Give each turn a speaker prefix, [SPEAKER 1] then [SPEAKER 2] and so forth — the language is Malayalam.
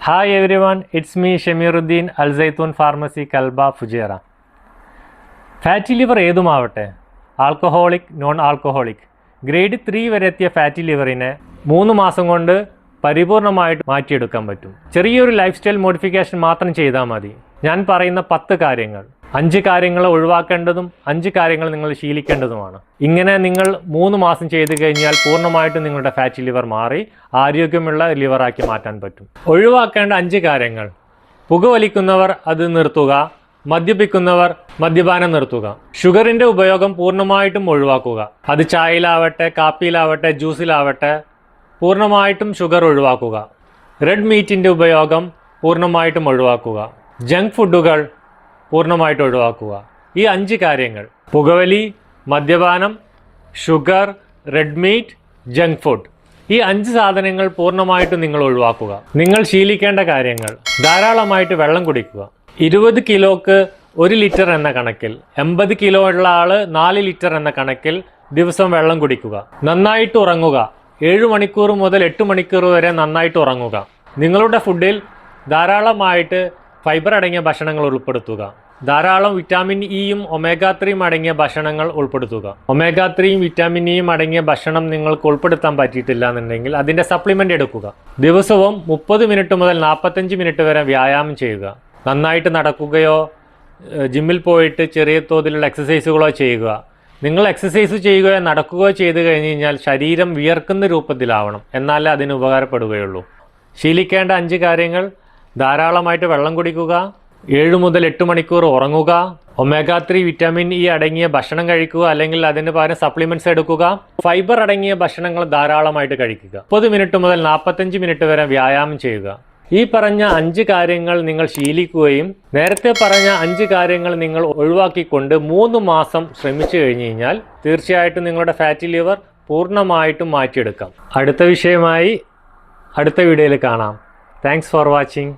[SPEAKER 1] Hi everyone, it's me Shamiruddin Al Zaitun Pharmacy Kalba Fujairah. Fatty liver ഏതുമാവട്ടെ, ആൽക്കഹോളിക്, നോൺ ആൽക്കഹോളിക്, ഗ്രേഡ് 3 വരെ എത്തിയ ഫാറ്റി ലിവറിനെ 3 മാസം കൊണ്ട് പരിപൂർണമായിട്ട് മാറ്റിയെടുക്കാൻ പറ്റും. ചെറിയൊരു ലൈഫ് സ്റ്റൈൽ മോഡിഫിക്കേഷൻ മാത്രം ചെയ്താൽ മതി. ഞാൻ പറയുന്ന 10 കാര്യങ്ങൾ, 5 കാര്യങ്ങൾ ഒഴിവാക്കേണ്ടതും 5 കാര്യങ്ങൾ നിങ്ങൾ ശീലിക്കേണ്ടതുമാണ്. ഇങ്ങനെ നിങ്ങൾ 3 മാസം ചെയ്തു കഴിഞ്ഞാൽ പൂർണ്ണമായിട്ടും നിങ്ങളുടെ ഫാറ്റി ലിവർ മാറി ആരോഗ്യമുള്ള ലിവറാക്കി മാറ്റാൻ പറ്റും. ഒഴിവാക്കേണ്ട 5 കാര്യങ്ങൾ: പുകവലിക്കുന്നവർ അത് നിർത്തുക, മദ്യപിക്കുന്നവർ മദ്യപാനം നിർത്തുക, ഷുഗറിൻ്റെ ഉപയോഗം പൂർണ്ണമായിട്ടും ഒഴിവാക്കുക. അത് ചായയിലാവട്ടെ, കാപ്പിയിലാവട്ടെ, ജ്യൂസിലാവട്ടെ, പൂർണ്ണമായിട്ടും ഷുഗർ ഒഴിവാക്കുക. റെഡ് മീറ്റിൻ്റെ ഉപയോഗം പൂർണ്ണമായിട്ടും ഒഴിവാക്കുക. ജങ്ക് ഫുഡുകൾ പൂർണ്ണമായിട്ട് ഒഴിവാക്കുക. ഈ 5 കാര്യങ്ങൾ: പുകവലി, മദ്യപാനം, sugar, red meat, junk food, ഈ 5 സാധനങ്ങൾ പൂർണ്ണമായിട്ടും നിങ്ങൾ ഒഴിവാക്കുക. നിങ്ങൾ ശീലിക്കേണ്ട കാര്യങ്ങൾ: ധാരാളമായിട്ട് വെള്ളം കുടിക്കുക. 20 കിലോക്ക് 1 ലിറ്റർ എന്ന കണക്കിൽ, 80 കിലോ ഉള്ള ആൾ 4 ലിറ്റർ എന്ന കണക്കിൽ ദിവസം വെള്ളം കുടിക്കുക. നന്നായിട്ട് ഉറങ്ങുക. 7 മണിക്കൂർ മുതൽ 8 മണിക്കൂർ വരെ നന്നായിട്ട് ഉറങ്ങുക. നിങ്ങളുടെ ഫുഡിൽ ധാരാളമായിട്ട് ഫൈബർ അടങ്ങിയ ഭക്ഷണങ്ങൾ ഉൾപ്പെടുത്തുക. ധാരാളം വിറ്റാമിൻ ഇയും ഒമേഗ 3 അടങ്ങിയ ഭക്ഷണങ്ങൾ ഉൾപ്പെടുത്തുക. ഒമേഗ 3 വിറ്റാമിൻ ഇയും അടങ്ങിയ ഭക്ഷണം നിങ്ങൾക്ക് ഉൾപ്പെടുത്താൻ പറ്റിയിട്ടില്ല എന്നുണ്ടെങ്കിൽ അതിൻ്റെ സപ്ലിമെൻ്റ് എടുക്കുക. ദിവസവും 30 മിനിറ്റ് മുതൽ 45 മിനിറ്റ് വരെ വ്യായാമം ചെയ്യുക. നന്നായിട്ട് നടക്കുകയോ ജിമ്മിൽ പോയിട്ട് ചെറിയ തോതിലുള്ള എക്സസൈസുകളോ ചെയ്യുക. നിങ്ങൾ എക്സസൈസ് ചെയ്യുകയോ നടക്കുകയോ ചെയ്തു കഴിഞ്ഞ് കഴിഞ്ഞാൽ ശരീരം വിയർക്കുന്ന രൂപത്തിലാവണം, എന്നാലേ അതിന് ഉപകാരപ്പെടുകയുള്ളൂ. ശീലിക്കേണ്ട 5 കാര്യങ്ങൾ: ധാരാളമായിട്ട് വെള്ളം കുടിക്കുക, 7 മുതൽ 8 മണിക്കൂർ ഉറങ്ങുക, ഒമേഗ 3 വിറ്റാമിൻ ഇ അടങ്ങിയ ഭക്ഷണം കഴിക്കുക, അല്ലെങ്കിൽ അതിന് പകരം സപ്ലിമെൻറ്റ്സ് എടുക്കുക, ഫൈബർ അടങ്ങിയ ഭക്ഷണങ്ങൾ ധാരാളമായിട്ട് കഴിക്കുക, 30 മിനിറ്റ് മുതൽ 45 മിനിറ്റ് വരെ വ്യായാമം ചെയ്യുക. ഈ പറഞ്ഞ 5 കാര്യങ്ങൾ നിങ്ങൾ ശീലിക്കുകയും നേരത്തെ പറഞ്ഞ 5 കാര്യങ്ങൾ നിങ്ങൾ ഒഴിവാക്കിക്കൊണ്ട് 3 മാസം ശ്രമിച്ചു കഴിഞ്ഞ് കഴിഞ്ഞാൽ തീർച്ചയായിട്ടും നിങ്ങളുടെ ഫാറ്റി ലിവർ പൂർണ്ണമായിട്ടും മാറ്റിയെടുക്കാം. അടുത്ത വിഷയമായി അടുത്ത വീഡിയോയിൽ കാണാം. Thanks for watching.